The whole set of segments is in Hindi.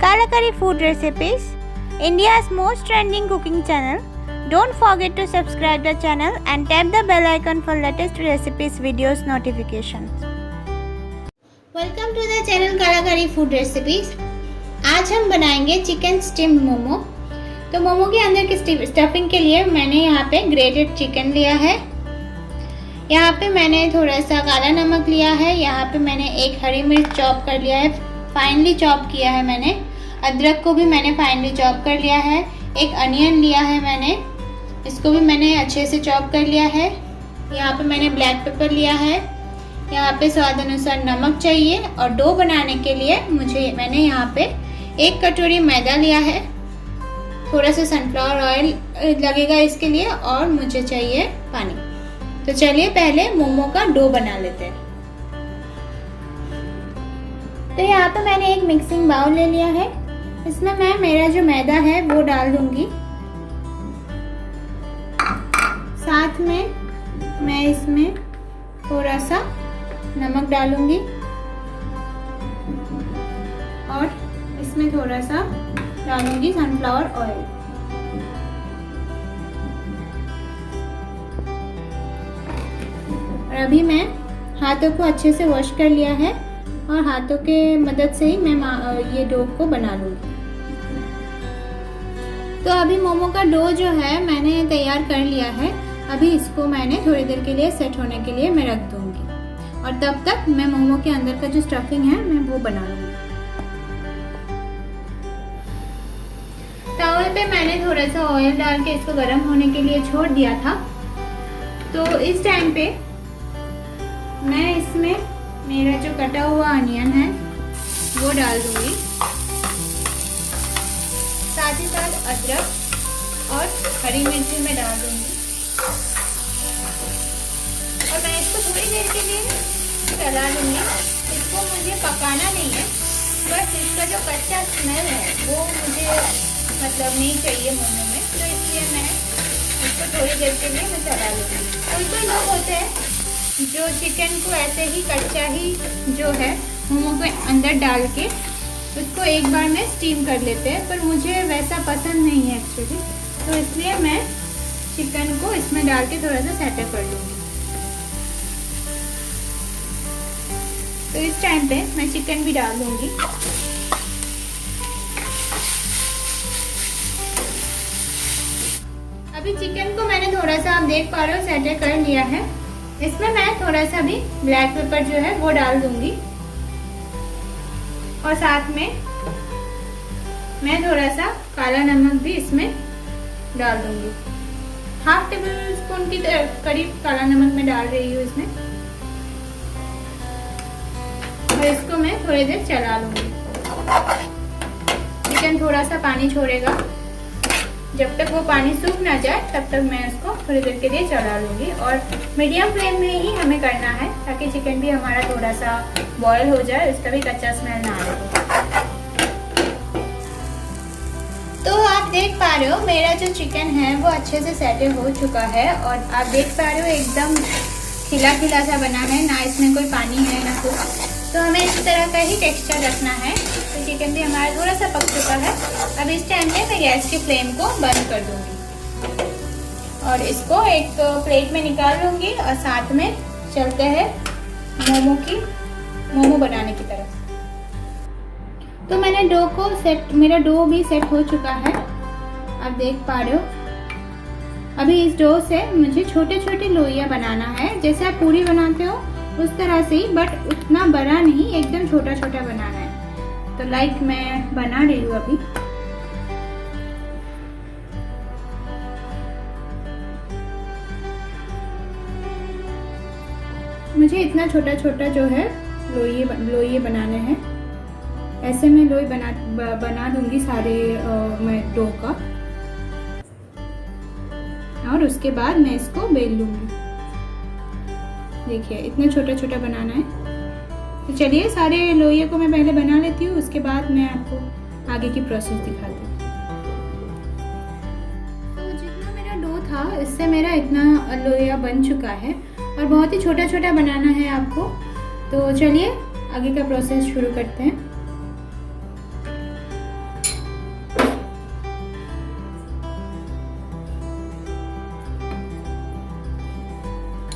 Kalakari Food Recipes, India's most trending cooking channel. Don't forget to subscribe the channel and tap the bell icon for latest recipes videos notifications. Welcome to the channel Kalakari Food Recipes. आज हम बनाएंगे चिकन स्टीम्ड मोमो। तो मोमो के अंदर की स्टफिंग के लिए मैंने यहाँ पे ग्रेटेड चिकन लिया है। यहाँ पे मैंने थोड़ा सा काला नमक लिया है। यहाँ पे मैंने एक हरी मिर्च चॉप कर लिया है, फाइनली चॉप किया है मैंने। अदरक को भी मैंने फाइनली चॉप कर लिया है। एक अनियन लिया है मैंने, इसको भी मैंने अच्छे से चॉप कर लिया है। यहाँ पे मैंने ब्लैक पेपर लिया है। यहाँ पे स्वाद अनुसार नमक चाहिए। और डो बनाने के लिए मैंने यहाँ पे 1 कटोरी मैदा लिया है। थोड़ा सा सनफ्लावर ऑयल लगेगा इसके लिए, और मुझे चाहिए पानी। तो चलिए पहले मोमो का डो बना लेते हैं। तो यहाँ पे मैंने एक मिक्सिंग बाउल ले लिया है। इसमें मैं मेरा जो मैदा है वो डाल दूंगी। साथ में मैं इसमें थोड़ा सा नमक डालूंगी और इसमें थोड़ा सा डालूंगी सनफ्लावर ऑयल। और अभी मैं हाथों को अच्छे से वॉश कर लिया है और हाथों के मदद से ही मैं ये डो को बना लूँगी। तो अभी मोमो का डो जो है मैंने तैयार कर लिया है। अभी इसको मैंने थोड़ी देर के लिए सेट होने के लिए मैं रख दूँगी, और तब तक मैं मोमो के अंदर का जो स्टफिंग है मैं वो बना लूँगी। तवे पे मैंने थोड़ा सा ऑयल डाल के इसको गर्म होने के लिए छोड़ दिया था। तो इस टाइम पे मैं इसमें मेरा जो कटा हुआ अनियन है वो डाल दूंगी, साथ ही साथ अदरक और हरी मिर्ची में डाल दूंगी। और मैं इसको थोड़ी देर के लिए चला लूँगी। इसको मुझे पकाना नहीं है, बस इसका जो कच्चा स्मेल है वो मुझे नहीं चाहिए मोमो में। तो इसलिए मैं इसको थोड़ी देर के लिए मैं चला लूँगी। कोई लोग होते हैं जो चिकन को ऐसे ही कच्चा ही जो है मोमो के अंदर डाल के उसको एक बार में स्टीम कर लेते हैं, पर मुझे वैसा पसंद नहीं है एक्चुअली। तो इसलिए मैं चिकन को इसमें डाल के थोड़ा सा सेटअप कर लूँगी। तो इस टाइम पे मैं चिकन भी डाल दूँगी। अभी चिकन को मैंने थोड़ा सा, आप देख पा रहे हो, सेटअप कर लिया है। इसमें मैं थोड़ा सा भी ब्लैक पेपर जो है वो डाल दूंगी, और साथ में मैं थोड़ा सा काला नमक भी इसमें डाल दूंगी। 1/2 टेबल स्पून की करीब काला नमक मैं डाल रही हूँ इसमें। और इसको मैं थोड़ी देर चला लूंगी। चिकन थोड़ा सा पानी छोड़ेगा, जब तक वो पानी सूख ना जाए तब तक मैं इसको थोड़ी देर के लिए चला लूँगी। और मीडियम फ्लेम में ही हमें करना है, ताकि चिकन भी हमारा थोड़ा सा बॉयल हो जाए, उसका भी कच्चा स्मेल ना आए। तो आप देख पा रहे हो मेरा जो चिकन है वो अच्छे से सेट हो चुका है, और आप देख पा रहे हो एकदम खिला खिला सा बना है, ना इसमें कोई पानी है ना कुछ। तो हमें इस तरह का ही टेक्सचर रखना है। तो चिकन भी हमारा थोड़ा सा पक चुका है। अब इस टाइम पे मैं गैस की फ्लेम को बंद कर दूंगी और इसको एक प्लेट में निकाल लूंगी, और साथ में चलते हैं मोमो बनाने की तरफ। तो मैंने मेरा डो भी सेट हो चुका है, आप देख पा रहे हो। अभी इस डो से मुझे छोटे छोटे लोइयां बनाना है, जैसे आप पूरी बनाते हो उस तरह से ही, बट उतना बड़ा नहीं, एकदम छोटा छोटा बनाना है। तो मैं बना रही हूँ अभी। मुझे इतना छोटा छोटा जो है लोई बनाने हैं। ऐसे मैं लोई बना दूंगी सारे मैं डो का, और उसके बाद मैं इसको बेल लूंगी। देखिए इतना छोटा छोटा बनाना है। तो चलिए सारे लोइयों को मैं पहले बना लेती हूँ, उसके बाद मैं आपको आगे की प्रोसेस दिखाती हूँ। तो जितना मेरा डो था इससे मेरा इतना लोइया बन चुका है, और बहुत ही छोटा छोटा बनाना है आपको। तो चलिए आगे का प्रोसेस शुरू करते हैं।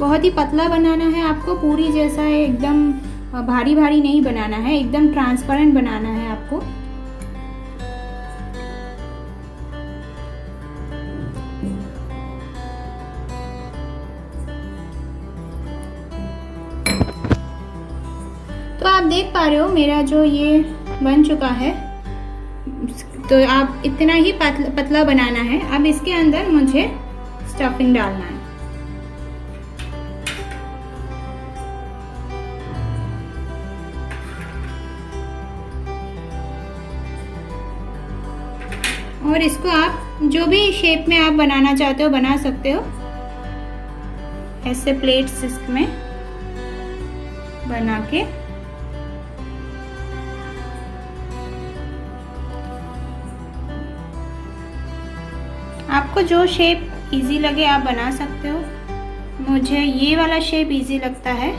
बहुत ही पतला बनाना है आपको, पूरी जैसा है, एकदम भारी भारी नहीं बनाना है, एकदम ट्रांसपेरेंट बनाना है आपको। तो आप देख पा रहे हो मेरा जो ये बन चुका है। तो आप इतना ही पतला बनाना है। अब इसके अंदर मुझे स्टफिंग डालना है। और इसको आप जो भी शेप में आप बनाना चाहते हो बना सकते हो। ऐसे प्लेट्स इसमें बना के आपको जो शेप इजी लगे आप बना सकते हो। मुझे ये वाला शेप इजी लगता है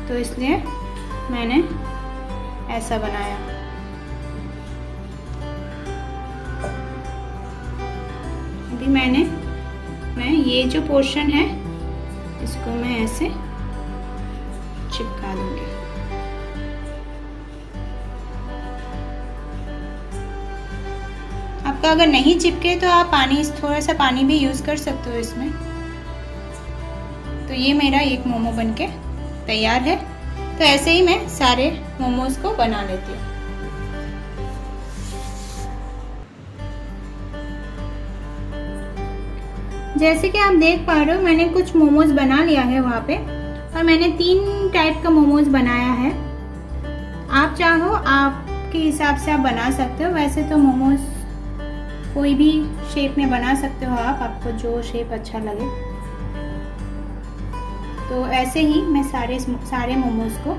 तो इसलिए मैंने ऐसा बनाया। अभी मैं ये जो पोर्शन है इसको मैं ऐसे चिपका दूंगी। आपका अगर नहीं चिपके तो आप थोड़ा सा पानी भी यूज़ कर सकते हो इसमें। तो ये मेरा एक मोमो बनके तैयार है। तो ऐसे ही मैं सारे मोमोज को बना लेती हूँ। जैसे कि आप देख पा रहे हो मैंने कुछ मोमोज बना लिया है वहाँ पे, और मैंने 3 टाइप का मोमोज बनाया है। आप चाहो आपके हिसाब से आप बना सकते हो। वैसे तो मोमोज कोई भी शेप में बना सकते हो आप, आपको जो शेप अच्छा लगे। तो ऐसे ही मैं सारे मोमोज को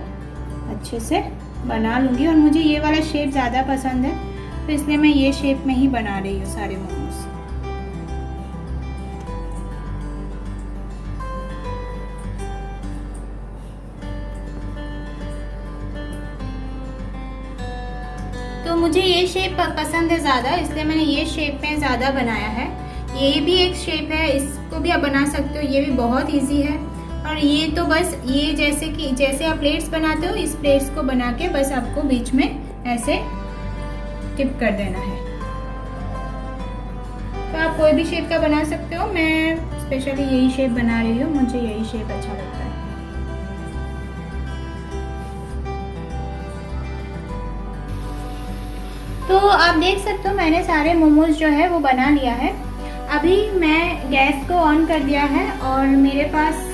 अच्छे से बना लूँगी। और मुझे ये वाला शेप ज़्यादा पसंद है तो इसलिए मैं ये शेप में ही बना रही हूँ सारे मोमोज। तो मुझे ये शेप पसंद है ज़्यादा, इसलिए मैंने ये शेप में ज़्यादा बनाया है। ये भी एक शेप है, इसको भी आप बना सकते हो। ये भी बहुत इजी है। और ये तो बस ये जैसे आप प्लेट्स बनाते हो, इस प्लेट्स को बना के बस आपको बीच में ऐसे टिप कर देना है। तो आप कोई भी शेप का बना सकते हो। मैं स्पेशली यही शेप बना रही हूँ, मुझे यही शेप अच्छा लगता है। तो आप देख सकते हो मैंने सारे मोमोज जो है वो बना लिया है। अभी मैं गैस को ऑन कर दिया है और मेरे पास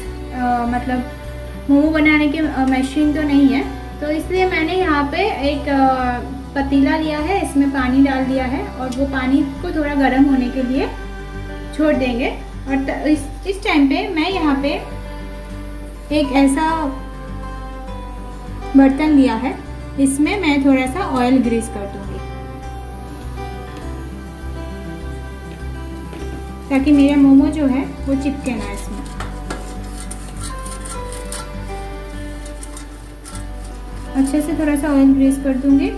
मतलब मोमो बनाने की मशीन तो नहीं है, तो इसलिए मैंने यहाँ पे एक पतीला लिया है, इसमें पानी डाल दिया है और वो पानी को थोड़ा गर्म होने के लिए छोड़ देंगे। और इस टाइम पे मैं यहाँ पे एक ऐसा बर्तन लिया है, इसमें मैं थोड़ा सा ऑयल ग्रीस कर दूँगी ताकि मेरा मोमो जो है वो चिपके ना इसमें। अच्छे से थोड़ा सा ऑयल ग्रीस कर दूंगी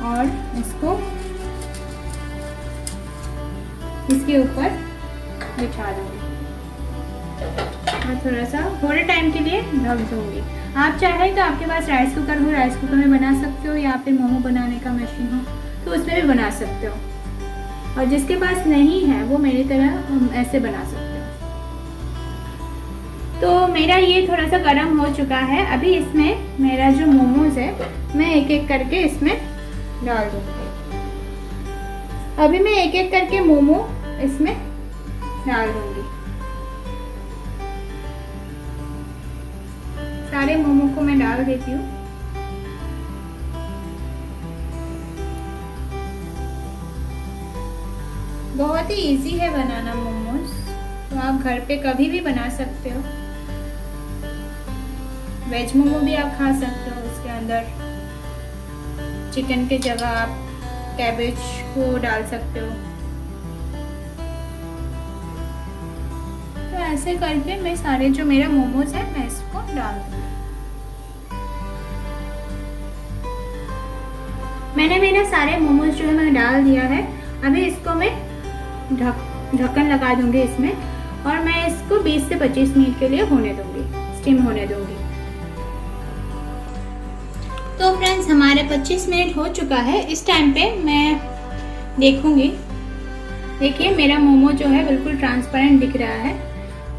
और इसको इसके ऊपर बिछा दूंगी और थोड़े टाइम के लिए ढक दूंगी। आप चाहे तो आपके पास राइस कुकर हो, राइस कुकर में बना सकते हो, या फिर मोमो बनाने का मशीन हो तो उसमें भी बना सकते हो। और जिसके पास नहीं है वो मेरी तरह ऐसे बना सकते हो। तो मेरा ये थोड़ा सा गर्म हो चुका है। अभी इसमें मेरा जो मोमोज है मैं एक एक करके इसमें डाल दूंगी। अभी मैं एक एक करके मोमो इसमें डाल दूंगी। सारे मोमो को मैं डाल देती हूँ। बहुत ही इजी है बनाना मोमोज, तो आप घर पे कभी भी बना सकते हो। वेज मोमो भी आप खा सकते हो, उसके अंदर चिकन के जगह आप कैबेज को डाल सकते हो। तो ऐसे करके मैं सारे जो मेरा मोमोज है मैं इसको डाल दूंगी। मैंने मेरे सारे मोमोज जो है मैं डाल दिया है। अभी इसको मैं ढक्कन लगा दूंगी इसमें और मैं इसको 20 से 25 मिनट के लिए होने दूंगी, स्टीम होने दूंगी। तो फ्रेंड्स हमारे 25 मिनट हो चुका है। इस टाइम पे मैं देखूंगी, देखिए मेरा मोमो जो है बिल्कुल ट्रांसपेरेंट दिख रहा है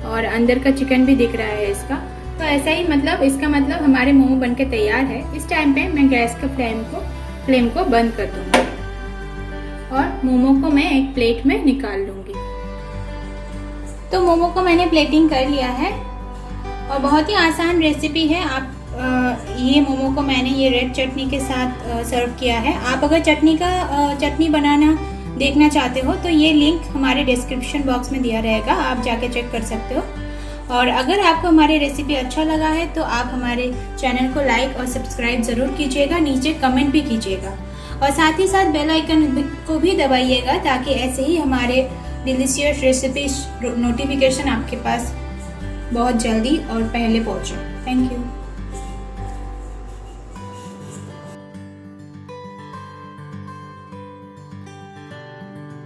और अंदर का चिकन भी दिख रहा है इसका। तो ऐसा ही मतलब इसका मतलब हमारे मोमो बनके तैयार है। इस टाइम पे मैं गैस के फ्लेम को बंद कर दूंगी और मोमो को मैं एक प्लेट में निकाल लूंगी। तो मोमो को मैंने प्लेटिंग कर लिया है और बहुत ही आसान रेसिपी है। आप ये मोमो को मैंने ये रेड चटनी के साथ सर्व किया है। आप अगर चटनी बनाना देखना चाहते हो तो ये लिंक हमारे डिस्क्रिप्शन बॉक्स में दिया रहेगा, आप जाके चेक कर सकते हो। और अगर आपको हमारी रेसिपी अच्छा लगा है तो आप हमारे चैनल को लाइक और सब्सक्राइब ज़रूर कीजिएगा, नीचे कमेंट भी कीजिएगा और साथ ही साथ बेल आइकन को भी दबाइएगा ताकि ऐसे ही हमारे डिलीशियस रेसिपीज नोटिफिकेशन आपके पास बहुत जल्दी और पहले पहुँचे। Thank you.